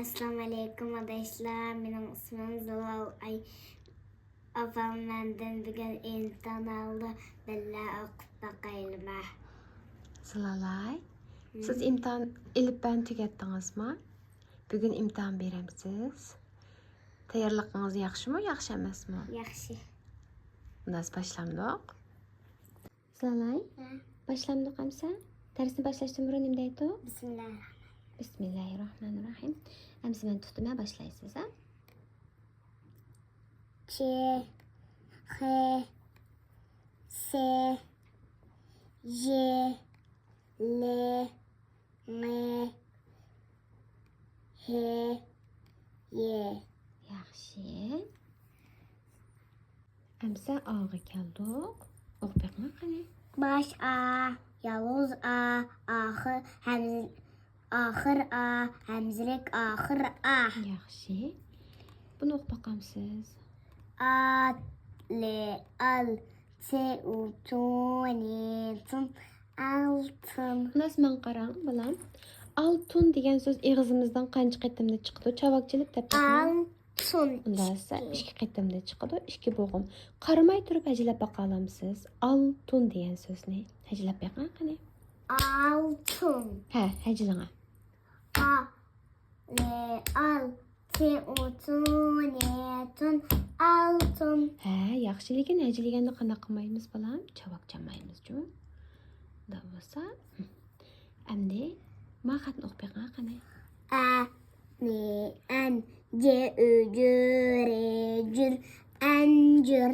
Assalamu alaikum arkadaşlar. Benim ismim Zalal. Afam benden bugün imtihan aldı. Bella okup bakayım. Sılalay. Siz imtihan elip ben tükettiniz mi? Bugün imtihan beremsiz. Tayyorliginiz yaxshimi, yaxshi emasmi? Yaxshi. Biz başlamdık. Sılalay. Başlamdık amsa. Dersni başlashdan burun nima deydi? Bismillahirrahmanirrahim. Bismillahirrahmanirrahim. Amsa men tutmay boshlaysiz, ha? Ç, H, S, J, L, M, H, Y. Yaxshi. Amsa A'ga keldik. O'qibaqmi qani? Baş A, yavuz A, ahır A, hemzilik ahır A. Yaxshi. Buni o'qib boqamsiz. A, L, al, T, U, tun, tun, altın. Nas men qarang, balam. Altun degan so'z eg'izimizdan qancha qatimda chiqdi? Chavakchilik deb toping. Altın. Unda esa 2 qatimda chiqadi, 2 bo'g'im. Qaramay turib hajlab baqa olamsiz. Altun degan so'zni hajlab baqing qani. Altın. Ha, hajlang. A, L, al, T, U, tun, tun, altın. Ha, yaxshi, lekin hajliganda qanaqa qilmaymiz balam? Chavakchamaymiz-ku. Da bo'lsa, endi men xatni o'qib baqing qani. A, N, N, C, Ü, Cür, Cür, encür.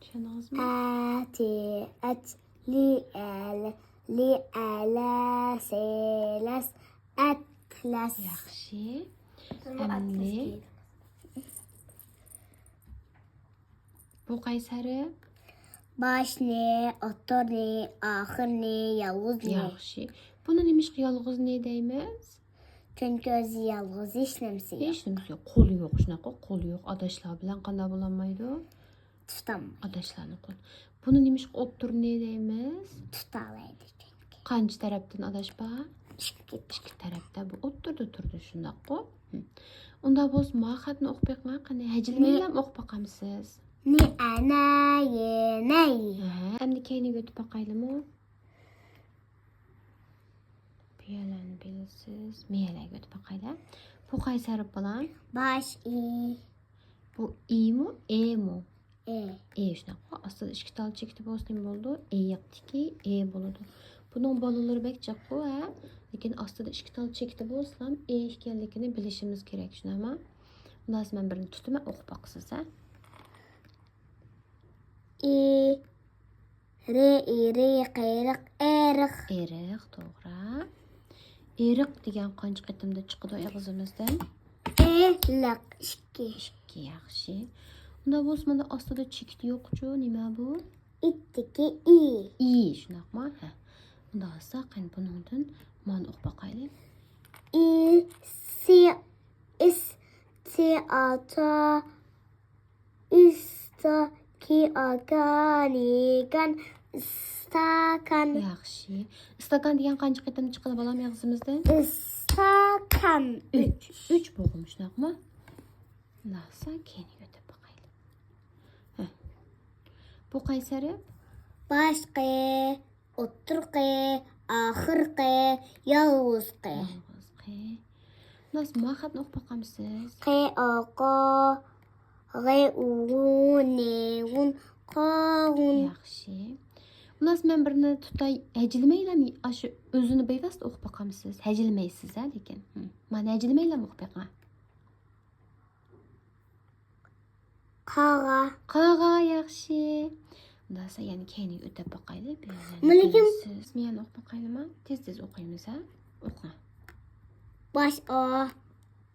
Tushundingizmi? A, T, H, Li, L, S, Atlas. Yaxshi. Endi bu qaysari? Baş ne, otur ne, ahır ne, yavuz ne. Yaxshi. Buni nimishqa yolg'iz ne deymiz? Çünkü özü yalğız işlemsiyor. Hech nimasi yo'q, qo'li yo'q, shunaqa qo'li yo'q. Adashlar bilan qanday bo'lolmaydi? Tutam, Adashlarni qo'l. Buni nimishqa o'ttir ne deymiz? tutalaydı çünkü. Qancha tarafdan adashba? Çıkıp. Ikki tarafda bu o'ttirdi turdi shundoq-ku. Unda biz xatni o'qib baqmay qani, hajilmaylam o'qib baqamsiz. Ni, ana, ye, ney. Ha, endi keyiniga o'tib baqaylimi? Piyalan bilsiz, miyalarga o'tib baqaylar. Bu qaysi harf bilan? Baş, i, Bu i mi, e mi? e. Shunaqa. Ostida ikki tal chekdi bo'lsin bo'ldi. Yoqdiki, bo'ladi. Buning bolalari bek jiqqa, ha? Lekin ostida ikki tal chekdi bo'lsam, ekanligini bilishimiz kerak, shunami? Undan men birini tutma o'qib boqsiz, ha? I, re, qeyrıq, eriq. Eriq, to'g'ri. Eriq degan qancha qatimda chiqadi og'zimizdan? Eliq, ikki. 2, yaxshi. Unda bo'lsa ostida chekdi yo'q-ku, nima bu? İttiki, i. Shunaqmi? Ha. Unda bo'lsa, qani buningdan men o'qib boqaylik. I, si, is, ti, ata, üsta, ki, akan, ikan, istakan. Yaxshi. Istakan degan qancha qatim chiqadi balam og'zimizdan? İstakan. 3 bo'g'im, shunaqmi? Nasa keyin o'tib boqaylik. Ha. Bu qaysari? Başqı, oturqı, ahırqı, yavuzqı. Nas xatni o'qib boqamsiz. Qı, oqa, g'ı, uğun, neğun, qağun. Yaxshi. Unas men birini tutay, hajilmaylarmi? Shu o'zini bevasita o'qib boqamsiz. Hajilmaysiz, ha, lekin. Men hajilmaylarmi o'qib boqaman? Qağa. Qağa, yaxshi. Undasa yana keyiniga o'tib boqaylik. Lekin siz men o'qib boqaylimi? Tez-tez o'qiymiz, ha? O'qing. Baş o,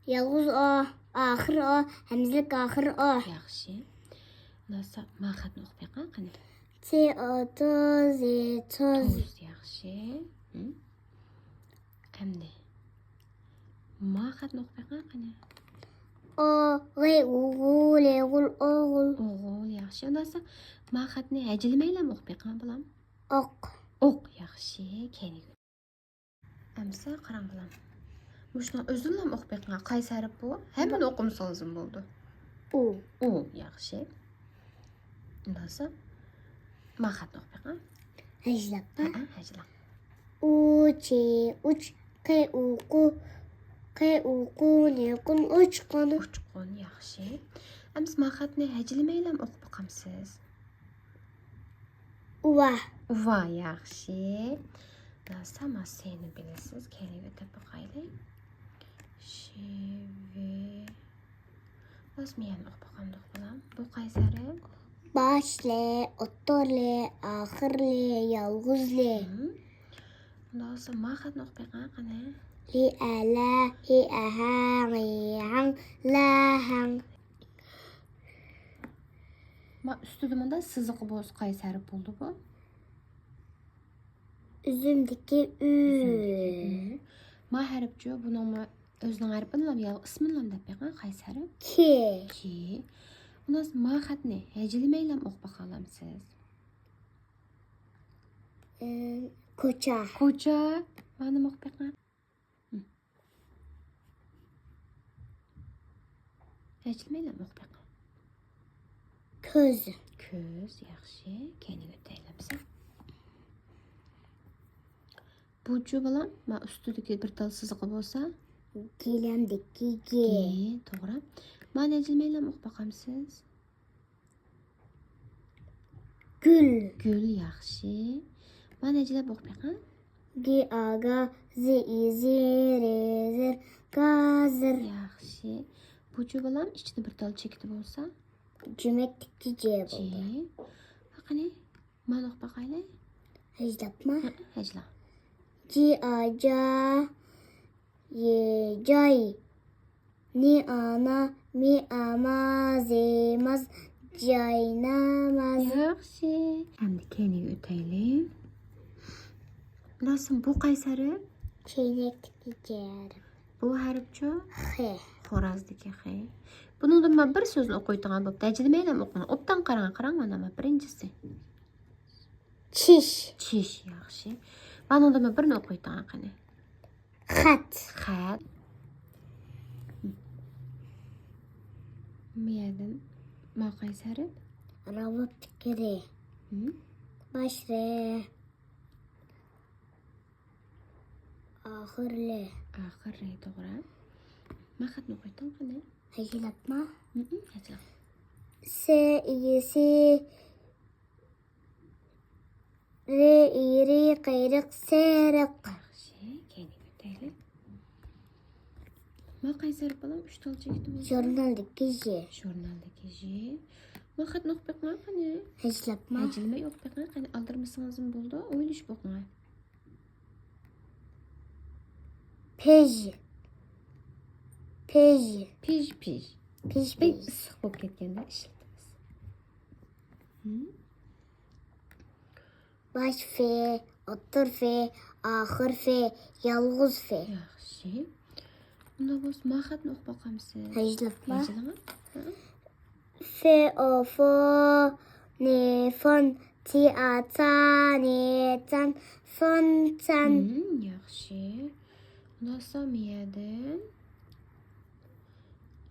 yavuz o, ahır o, hemzilik ahır o. Yaxshi. Undasa men xatni o'qib boqaman qani. T, o, tuz, tuz. Tuz, yaxshi. Endi men xatni o'qib boqaman qani. O, g'ı, uğul, eğul, oğul. O'g'il, yaxshi. Undasa men xatni hajilmaylarmi o'qib boqaman balam? Ok. O'q, yaxshi. Keyin. Amsa qarang balam. Muşna özünlə oxu bəqə. Qaysı hərf bu? Həmin oxumsanızın oldu. U. U, yaxşı. Ondan sonra maxat oxu bəqə. Həclapma. Həcla. Uçi, uç, qı, uqu, qı, uqu, niqun, uçqun. Uçqun, yaxşı. Əmiz maxatni həcləməklə oxu baxamsınız. Uva. Uva, yaxşı. Sama seni bilirsiniz. Kelime de bakayım. Şivi. Nasıl yani bakalım bakalım. Bu Kayseri. Başlı, otorlu, ahırlı, yalğızlı. Ondan sonra mahat nok bakalım ne? Li ala, hi aha, li hang, la hang. Ma üstüdümündə sızıqı boz Kayseri buldu bu. Üzümdeki ü. Ma hərfçi bunun ma özünün hərfinlə ya isminlə də bəqən Kayseri. Ki. Ki. Ondan sonra ma xətni həcəliməklə ox baxalım siz. Koça. Koca. Mənim ox bəqən. Həcəliməklə ox bəqən. Köz. Köz, yaxşı. Kəni ötəyləmsən. Bucu balam, ma üstüdeki bir tal sızıqı bolsa, Gilemdeki G, gi. doğru. Ma necilmeyle ox baxamsınız? Gül. Gül, yaxşı. Ma necilab ox baxam? Gi aga, zi izi, rezir, gazır. Yaxşı. Bucu balam, içinde bir tal çekti bolsa, Cümlekteki C G. buldu. Bakın, ma ox baxayla? Hecdatma. Hecla. Ci aca, ye cay. Ni ana, mi amaz, emaz, caynamaz. Yaxşı. Şimdi kəni ötəylim. Nasıl bu Kayseri? Çeynekteki C. Bu hərfçi? H. Xorazdaki X. Bunun da mən bir sözünü oxuyduğum bu təcrübəyə oxuyun. Obdan qaran mana birincisi. Çiş. Çiş yaxşı. Mən onda mən birini oxuyduğum qani. Xat. Xət. Miyədən ma Qaysəri? Ravat tikiri. Başre. Ahırlı. Axır rey doğru. Ma xətni oxuyduğum qani. Heclatma. Həcla. Se iyisi. Re iri qeyrıq seyrıq. Yaxşı. Kəni götəylim. Ma Qaysəri balam 3 tal çəkdi bu. Jurnaldaki J. Jurnaldaki J. Ma xətni oxuyduğum qani. Heclatma. Həcilmə yox bəqən qani aldırmısınızın buldu. Oyluş baxın. Pej. Pej. Pij pij. Pij Bey pej. ısıq olub ketgəndə işlədiniz. Baş fe. Otur fe. Ahır fe. Yalğız fe. Yaxşı. Bunda boz ma xətni ox baxamsınız. Heclatma. Həcilmə? Fe o fo. Ne fon. Ti ata. Ne tan. Fon tan. Yaxşı. Bunda samiyədən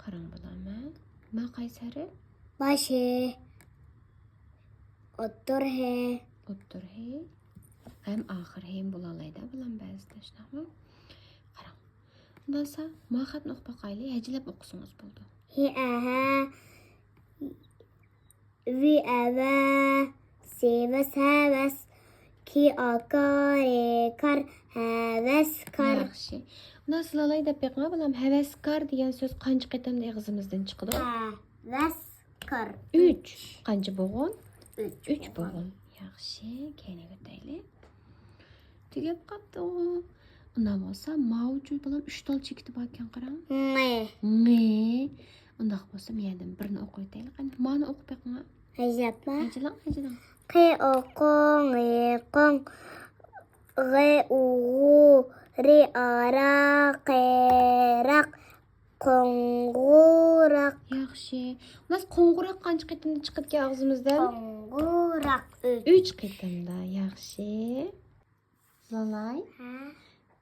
qaran bulamı. Ma Qaysəri? Başı. Otur he. Ottur hey. Həm axır həm bulalayda bulan bəzdə şunaqmı? Qaran. Bundan sonra ma xətni ox baxaylı. Həcləb oxusunuz buldu. Hi aha. Vi eve. Seves heves. Ki akar kar. Heves kar. Yaxşı. Bundan sıralayda bəqmə bulam həvəskar deyən söz qançı qətimdə ağzımızdan çıxdı? Heves kar. 3. Qançı boğun? 3. 3 boğun. Yaxşı. Kəni götəyli. Tügəb qapdı o. Ondan olsa mavcu bulam 3 tal çəkdi bakən qaran. Ne. Ne? Ondan olsa miyədən birini oxuytaylı. Qani mani oxu bəqmə. Heclatma. Həcəlan, həcəlan. Qi okon. Qon. Re uğu. Ri ara. Qeyraq. Kongurak. Yaxşı. Ondan qonquraq qançı qətimdə çıxıb ki ağzımızdan? Kongurak. 3 qətimdə. Yaxşı. Zalay. Ha.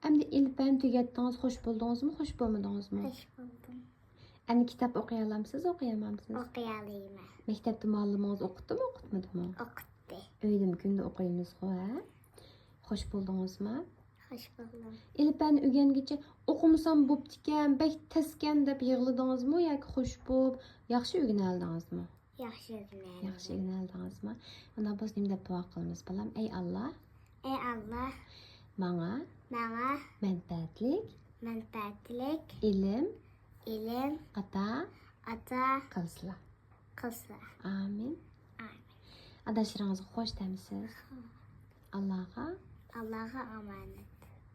Endi ilpan tugatdingiz, xush bo'ldingizmi, xush bo'lmadingizmi? Hoş buldum. Endi kitob o'qiy olamsiz, o'qiyolmaysiz? Okuyalıyım. Maktabda muallimingiz o'qitdimi, o'qitmadimi? Okuttu. Uyda kunda o'qiymiz-ku, ha? Xush bo'ldingizmi? Hoş buldum. İlpan o'rganguncha o'qimasam bo'ptikan, bek taskan deb yig'ladingizmi yoki xush bo'lib, yaxshi o'rganaldingizmi? Yaxşı günler. Yaxshi o'rganaldingizmi? Unda biz nima deb duo qilamiz, balam? Ey Alloh, Ey Allah, menga bana manfaatlik menfaatlik, ilm ilim, ato ata, qilsizlar. kılsa. Amin. Amin. Adashlaringizga xo'sh demisiz? Allohga Allah'a emanet.